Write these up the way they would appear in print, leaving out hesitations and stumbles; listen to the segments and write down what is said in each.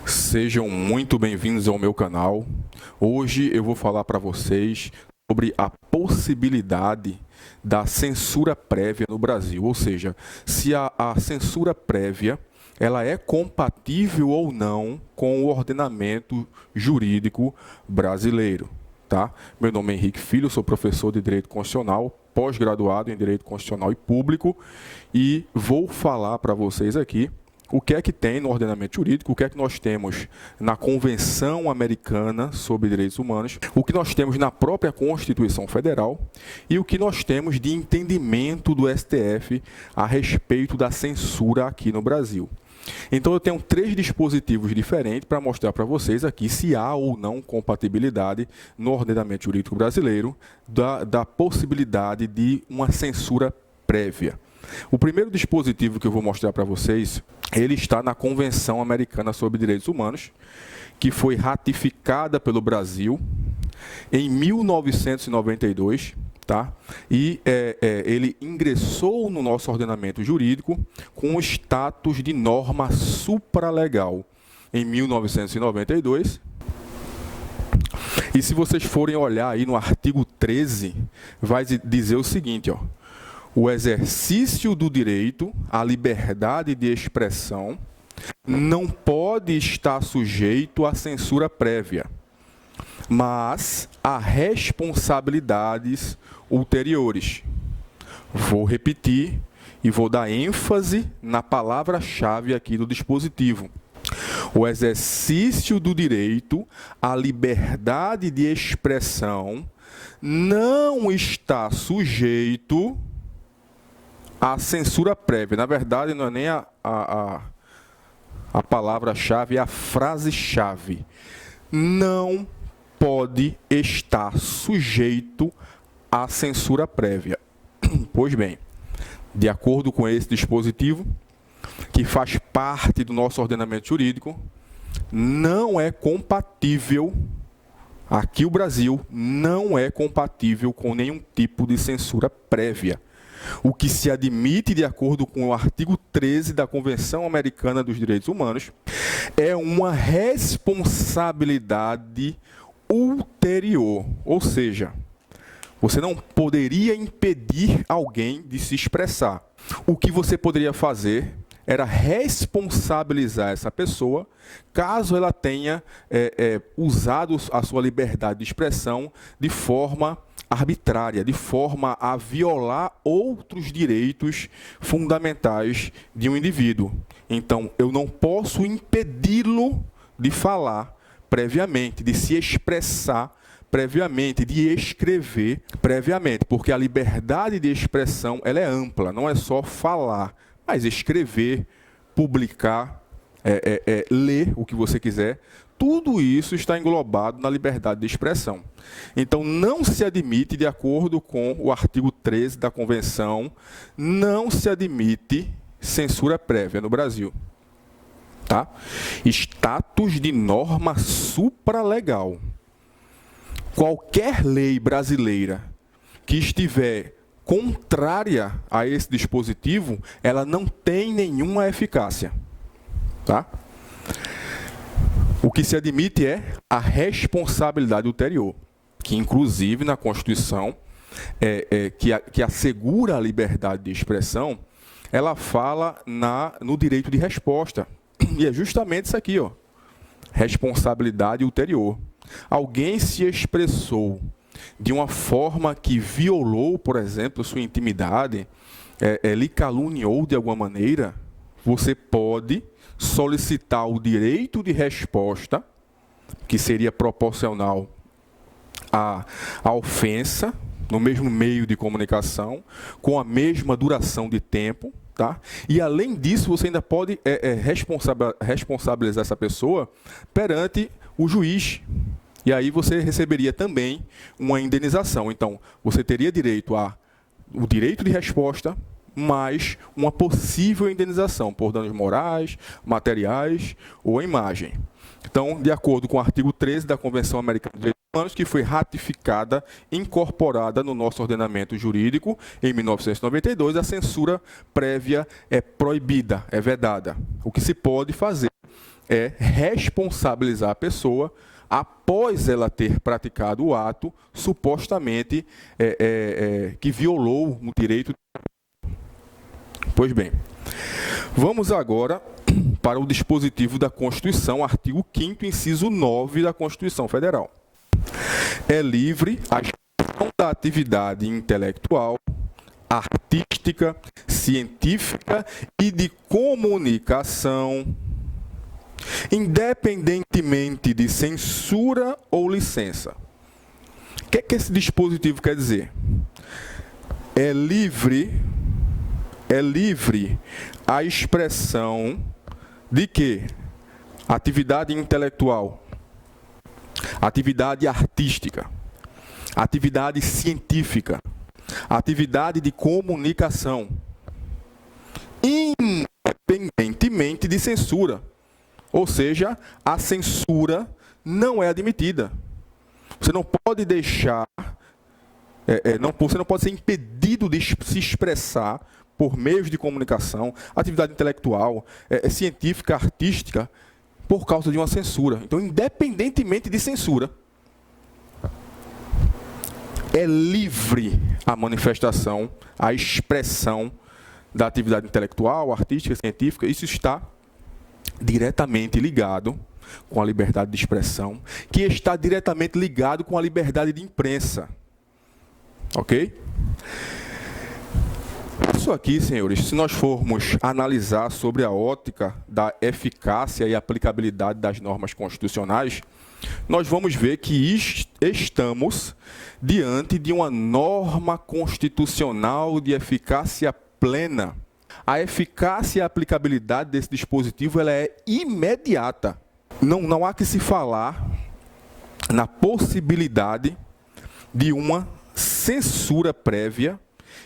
Sejam muito bem-vindos ao meu canal. Hoje eu vou falar para vocês sobre a possibilidade da censura prévia no Brasil, ou seja, se a censura prévia ela é compatível ou não com o ordenamento jurídico brasileiro. Tá? Meu nome é Henrique Filho, sou professor de Direito Constitucional, pós-graduado em Direito Constitucional e Público, e vou falar para vocês aqui o que é que tem no ordenamento jurídico, o que é que nós temos na Convenção Americana sobre Direitos Humanos, o que nós temos na própria Constituição Federal e o que nós temos de entendimento do STF a respeito da censura aqui no Brasil. Então eu tenho 3 dispositivos diferentes para mostrar para vocês aqui se há ou não compatibilidade no ordenamento jurídico brasileiro da possibilidade de uma censura prévia. O primeiro dispositivo que eu vou mostrar para vocês, ele está na Convenção Americana sobre Direitos Humanos, que foi ratificada pelo Brasil em 1992, tá? E ele ingressou no nosso ordenamento jurídico com o status de norma supralegal em 1992. E se vocês forem olhar aí no artigo 13, vai dizer o seguinte, ó: o exercício do direito à liberdade de expressão não pode estar sujeito à censura prévia, mas a responsabilidades ulteriores. Vou repetir e vou dar ênfase na palavra-chave aqui do dispositivo. O exercício do direito à liberdade de expressão não está sujeito à censura prévia. Na verdade, não é nem a palavra-chave, é a frase-chave. Não pode estar sujeito à censura prévia. Pois bem, de acordo com esse dispositivo, que faz parte do nosso ordenamento jurídico, não é compatível, aqui o Brasil, não é compatível com nenhum tipo de censura prévia. O que se admite, de acordo com o artigo 13 da Convenção Americana dos Direitos Humanos, é uma responsabilidade ulterior, ou seja, você não poderia impedir alguém de se expressar. O que você poderia fazer era responsabilizar essa pessoa caso ela tenha usado a sua liberdade de expressão de forma arbitrária, de forma a violar outros direitos fundamentais de um indivíduo. Então, eu não posso impedi-lo de falar previamente, de se expressar previamente, de escrever previamente, porque a liberdade de expressão ela é ampla, não é só falar, mas escrever, publicar, ler o que você quiser, tudo isso está englobado na liberdade de expressão. Então, não se admite, de acordo com o artigo 13 da Convenção, não se admite censura prévia no Brasil. Tá? Status de norma supralegal. Qualquer lei brasileira que estiver contrária a esse dispositivo, ela não tem nenhuma eficácia. Tá? O que se admite é a responsabilidade ulterior, que inclusive na Constituição, que assegura a liberdade de expressão, ela fala no direito de resposta. E é justamente isso aqui, ó, responsabilidade ulterior. Alguém se expressou de uma forma que violou, por exemplo, sua intimidade, lhe caluniou de alguma maneira, você pode solicitar o direito de resposta, que seria proporcional à ofensa, no mesmo meio de comunicação, com a mesma duração de tempo, tá? E além disso, você ainda pode responsabilizar essa pessoa perante o juiz. E aí você receberia também uma indenização. Então, você teria direito o direito de resposta, mais uma possível indenização por danos morais, materiais ou imagem. Então, de acordo com o artigo 13 da Convenção Americana de Direitos Humanos, que foi ratificada, incorporada no nosso ordenamento jurídico em 1992, a censura prévia é proibida, é vedada. O que se pode fazer é responsabilizar a pessoa após ela ter praticado o ato supostamente que violou o direito. Pois bem, vamos agora para o dispositivo da Constituição, artigo 5º, inciso 9 da Constituição Federal. É livre a expressão da atividade intelectual, artística, científica e de comunicação, independentemente de censura ou licença. O que esse dispositivo quer dizer? É livre a expressão de quê? Atividade intelectual, atividade artística, atividade científica, atividade de comunicação, independentemente de censura. Ou seja, a censura não é admitida. Você não pode deixar, você não pode ser impedido de se expressar por meios de comunicação, atividade intelectual, científica, artística, por causa de uma censura. Então, independentemente de censura, é livre a manifestação, a expressão da atividade intelectual, artística, científica. Isso está diretamente ligado com a liberdade de expressão, que está diretamente ligado com a liberdade de imprensa. Ok? Isso aqui, senhores, se nós formos analisar sobre a ótica da eficácia e aplicabilidade das normas constitucionais, nós vamos ver que estamos diante de uma norma constitucional de eficácia plena. A eficácia e a aplicabilidade desse dispositivo ela é imediata. Não há que se falar na possibilidade de uma censura prévia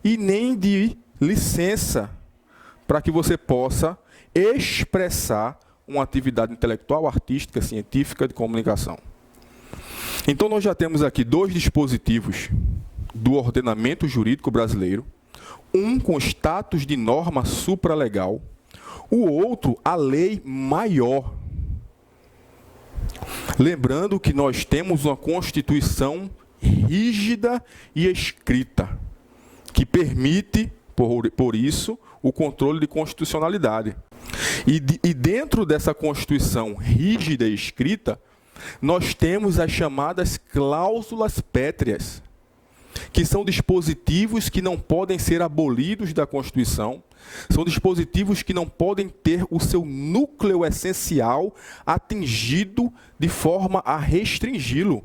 e nem de licença para que você possa expressar uma atividade intelectual, artística, científica, de comunicação. Então, nós já temos aqui dois dispositivos do ordenamento jurídico brasileiro, um com status de norma supralegal, o outro a lei maior. Lembrando que nós temos uma Constituição rígida e escrita, que permite, por isso, o controle de constitucionalidade. E dentro dessa Constituição rígida e escrita, nós temos as chamadas cláusulas pétreas, que são dispositivos que não podem ser abolidos da Constituição, são dispositivos que não podem ter o seu núcleo essencial atingido de forma a restringi-lo.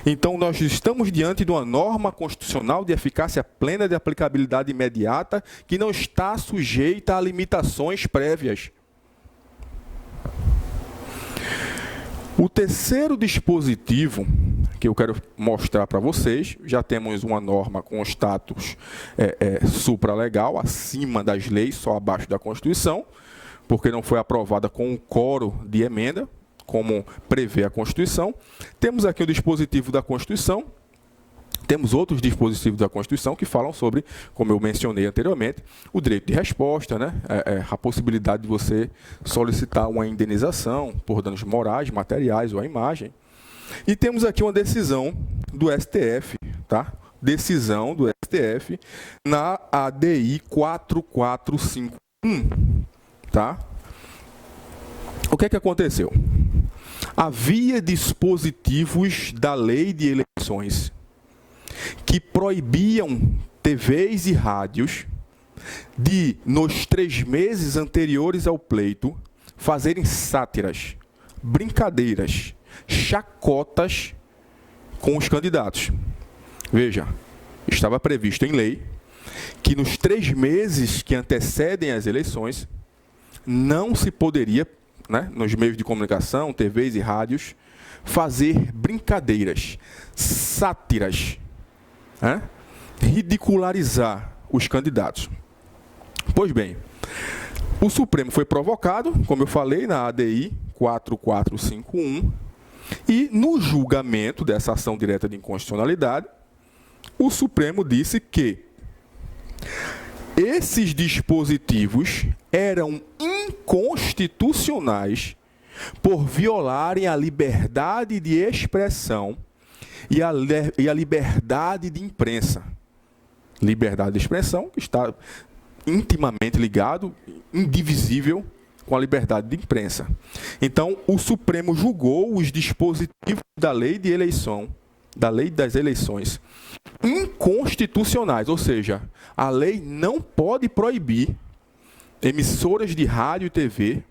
Então, nós estamos diante de uma norma constitucional de eficácia plena, de aplicabilidade imediata, que não está sujeita a limitações prévias. O terceiro dispositivo que eu quero mostrar para vocês, já temos uma norma com status supralegal, acima das leis, só abaixo da Constituição, porque não foi aprovada com um quórum de emenda, como prevê a Constituição. Temos aqui o dispositivo da Constituição, temos outros dispositivos da Constituição que falam sobre, como eu mencionei anteriormente, o direito de resposta, né? A possibilidade de você solicitar uma indenização por danos morais, materiais ou à imagem. E temos aqui uma decisão do STF, tá? Decisão do STF na ADI 4451, tá? O que aconteceu? Havia dispositivos da lei de eleições que proibiam TVs e rádios de, nos 3 meses anteriores ao pleito, fazerem sátiras, brincadeiras, chacotas com os candidatos. Veja, estava previsto em lei que nos 3 meses que antecedem as eleições, não se poderia, né, nos meios de comunicação, TVs e rádios, fazer brincadeiras, sátiras, né, ridicularizar os candidatos. Pois bem, o Supremo foi provocado, como eu falei, na ADI 4451, e no julgamento dessa ação direta de inconstitucionalidade, o Supremo disse que esses dispositivos eram inconstitucionais por violarem a liberdade de expressão e a liberdade de imprensa. Liberdade de expressão, que está intimamente ligado, indivisível, com a liberdade de imprensa. Então, o Supremo julgou os dispositivos da lei de eleição, da lei das eleições, inconstitucionais, ou seja, a lei não pode proibir emissoras de rádio e TV,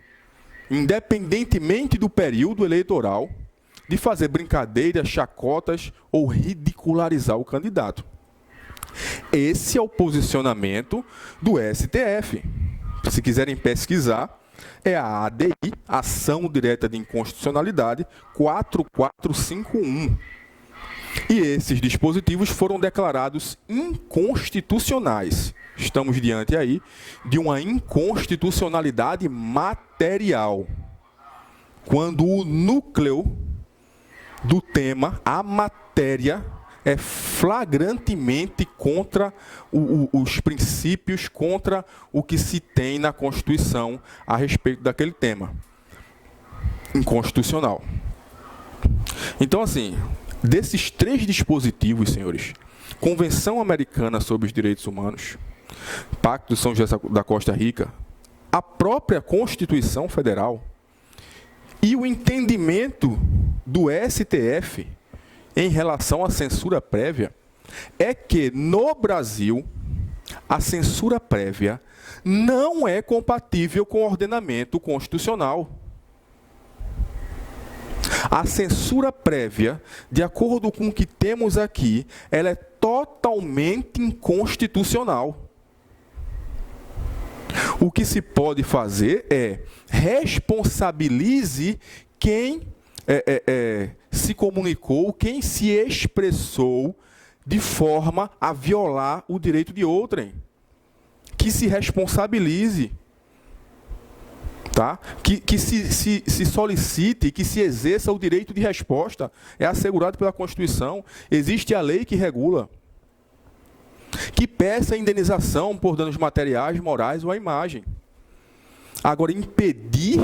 independentemente do período eleitoral, de fazer brincadeiras, chacotas ou ridicularizar o candidato. Esse é o posicionamento do STF. Se quiserem pesquisar, é a ADI, Ação Direta de Inconstitucionalidade 4451. E esses dispositivos foram declarados inconstitucionais. Estamos diante aí de uma inconstitucionalidade material. Quando o núcleo do tema, a matéria, é flagrantemente contra os princípios, contra o que se tem na Constituição a respeito daquele tema. Inconstitucional. Então, assim, desses 3 dispositivos, senhores, Convenção Americana sobre os Direitos Humanos, Pacto de São José da Costa Rica, a própria Constituição Federal e o entendimento do STF em relação à censura prévia, é que no Brasil a censura prévia não é compatível com o ordenamento constitucional. A censura prévia, de acordo com o que temos aqui, ela é totalmente inconstitucional. O que se pode fazer é responsabilize quem se comunicou, quem se expressou de forma a violar o direito de outrem. Que se responsabilize. Tá? Que se solicite, que se exerça o direito de resposta. É assegurado pela Constituição. Existe a lei que regula. Que peça indenização por danos materiais, morais ou à imagem. Agora, impedir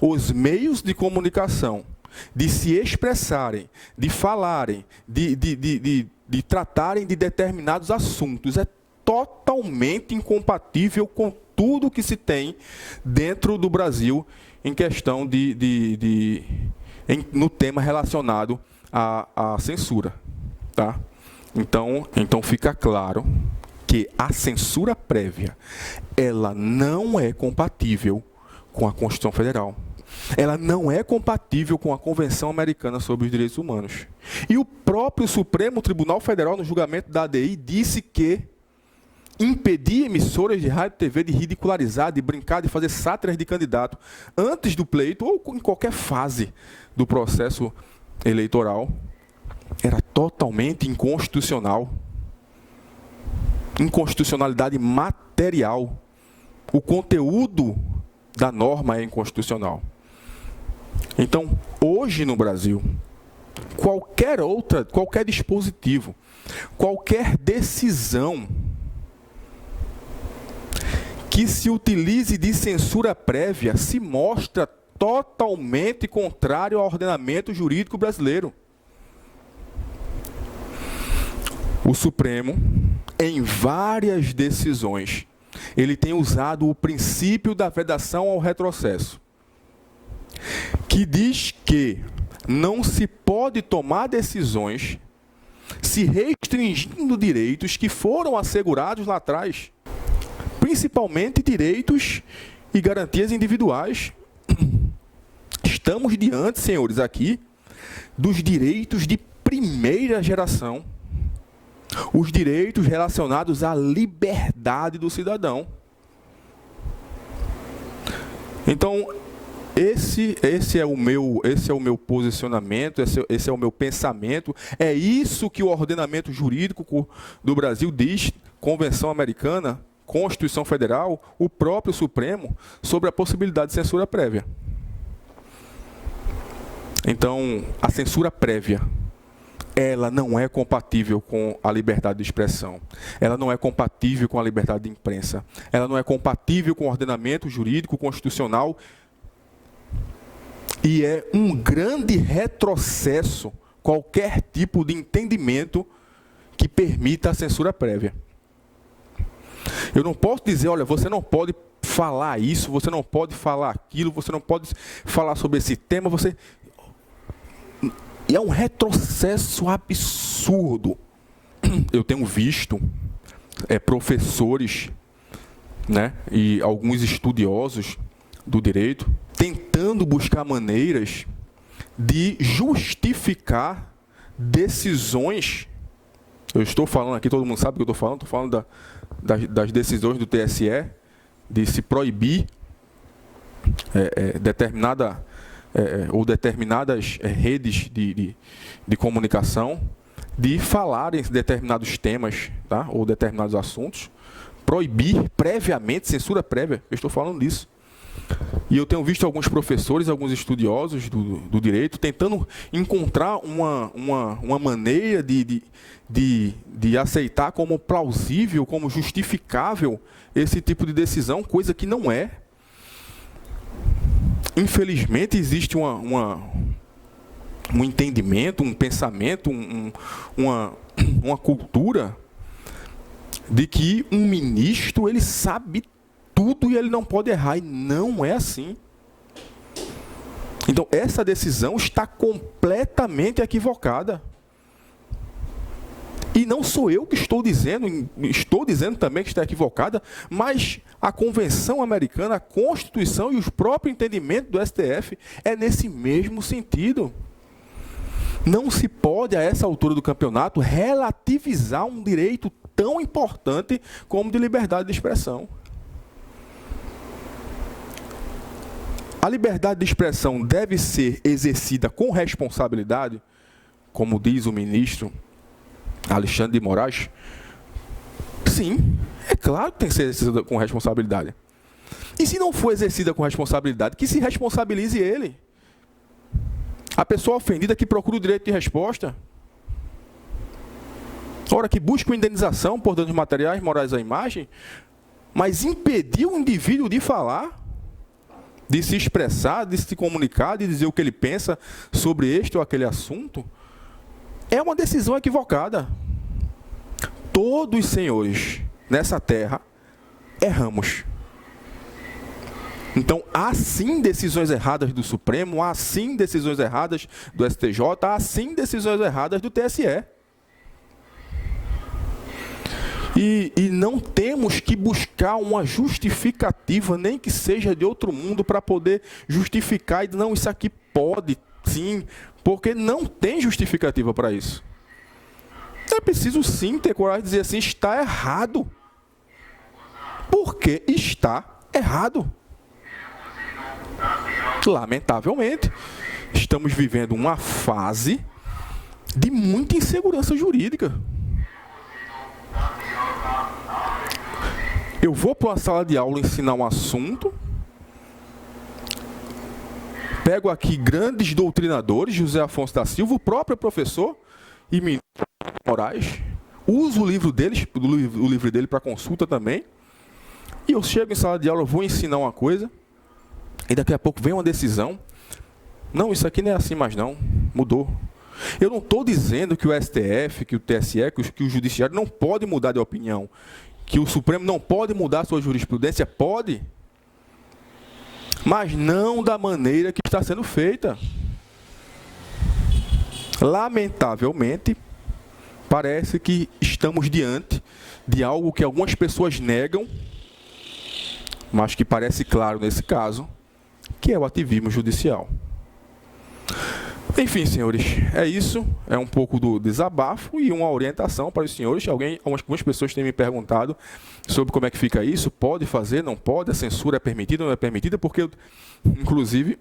os meios de comunicação de se expressarem, de falarem, de tratarem de determinados assuntos é totalmente incompatível com tudo que se tem dentro do Brasil em questão no tema relacionado à censura. Tá? Então fica claro que a censura prévia ela não é compatível com a Constituição Federal. Ela não é compatível com a Convenção Americana sobre os Direitos Humanos. E o próprio Supremo Tribunal Federal, no julgamento da ADI, disse que impedir emissoras de rádio e TV de ridicularizar, de brincar, de fazer sátiras de candidato antes do pleito ou em qualquer fase do processo eleitoral era totalmente inconstitucional. Inconstitucionalidade material. O conteúdo da norma é inconstitucional. Então, hoje no Brasil, qualquer dispositivo, qualquer decisão que se utilize de censura prévia se mostra totalmente contrário ao ordenamento jurídico brasileiro. O Supremo, em várias decisões, ele tem usado o princípio da vedação ao retrocesso, que diz que não se pode tomar decisões se restringindo direitos que foram assegurados lá atrás, principalmente direitos e garantias individuais. Estamos diante, senhores, aqui, dos direitos de primeira geração, os direitos relacionados à liberdade do cidadão. Então, esse é o meu posicionamento, esse é o meu pensamento, é isso que o ordenamento jurídico do Brasil diz, Convenção Americana, Constituição Federal, o próprio Supremo, sobre a possibilidade de censura prévia. Então, a censura prévia ela não é compatível com a liberdade de expressão. Ela não é compatível com a liberdade de imprensa. Ela não é compatível com o ordenamento jurídico constitucional. E é um grande retrocesso qualquer tipo de entendimento que permita a censura prévia. Eu não posso dizer, olha, você não pode falar isso, você não pode falar aquilo, você não pode falar sobre esse tema, você... E é um retrocesso absurdo. Eu tenho visto professores, né, e alguns estudiosos do direito tentando buscar maneiras de justificar decisões. Eu estou falando aqui, todo mundo sabe o que eu estou falando das decisões do TSE de se proibir determinadas redes de comunicação de falarem determinados temas, tá? Ou determinados assuntos, proibir previamente, censura prévia, eu estou falando disso. E eu tenho visto alguns professores, alguns estudiosos do direito tentando encontrar uma maneira de aceitar como plausível, como justificável esse tipo de decisão, coisa que não é. Infelizmente, existe um entendimento, um pensamento, uma cultura de que um ministro, ele sabe tudo e ele não pode errar. E não é assim. Então, essa decisão está completamente equivocada. E não sou eu que estou dizendo também que está equivocada, mas a Convenção Americana, a Constituição e o próprio entendimento do STF é nesse mesmo sentido. Não se pode, a essa altura do campeonato, relativizar um direito tão importante como o de liberdade de expressão. A liberdade de expressão deve ser exercida com responsabilidade, como diz o ministro Alexandre de Moraes? Sim, é claro que tem que ser exercida com responsabilidade. E se não for exercida com responsabilidade, que se responsabilize ele. A pessoa ofendida que procura o direito de resposta. Ora, que busca uma indenização por danos materiais, morais à imagem, mas impedir o indivíduo de falar, de se expressar, de se comunicar, de dizer o que ele pensa sobre este ou aquele assunto, é uma decisão equivocada. Todos, senhores, nessa terra, erramos. Então, há sim decisões erradas do Supremo, há sim decisões erradas do STJ, há sim decisões erradas do TSE. E não temos que buscar uma justificativa, nem que seja de outro mundo, para poder justificar e dizer, não, isso aqui pode, sim, porque não tem justificativa para isso. É preciso sim ter coragem de dizer assim, está errado. Porque está errado. Lamentavelmente, estamos vivendo uma fase de muita insegurança jurídica. Eu vou para uma sala de aula ensinar um assunto, pego aqui grandes doutrinadores, José Afonso da Silva, o próprio professor e ministro Moraes, uso o livro dele para consulta também, e eu chego em sala de aula, vou ensinar uma coisa, e daqui a pouco vem uma decisão, não, isso aqui não é assim mais não, mudou. Eu não estou dizendo que o STF, que o TSE, que o Judiciário não pode mudar de opinião, que o Supremo não pode mudar sua jurisprudência, pode, mas não da maneira que está sendo feita. Lamentavelmente, parece que estamos diante de algo que algumas pessoas negam, mas que parece claro nesse caso, que é o ativismo judicial. Enfim, senhores, é isso. É um pouco do desabafo e uma orientação para os senhores. Algumas pessoas têm me perguntado sobre como é que fica isso. Pode fazer, não pode? A censura é permitida, não é permitida? Porque, inclusive,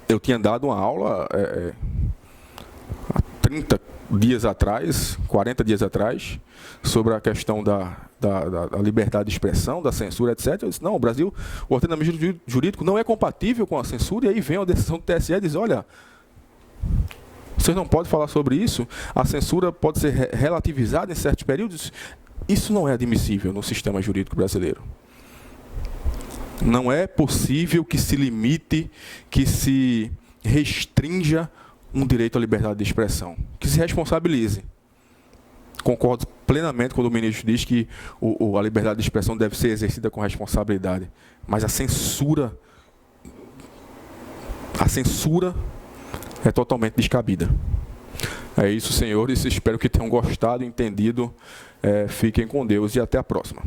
eu tinha dado uma aula há 30 dias atrás, 40 dias atrás, sobre a questão da liberdade de expressão, da censura, etc. Eu disse, não, o Brasil, o ordenamento jurídico não é compatível com a censura, e aí vem a decisão do TSE e diz, olha, Vocês não podem falar sobre isso? A censura pode ser relativizada em certos períodos? Isso não é admissível no sistema jurídico brasileiro. Não é possível que se limite, que se restrinja um direito à liberdade de expressão. Que se responsabilize. Concordo plenamente quando o ministro diz que a liberdade de expressão deve ser exercida com responsabilidade. Mas a censura é totalmente descabida. É isso, senhores. Espero que tenham gostado e entendido. Fiquem com Deus e até a próxima.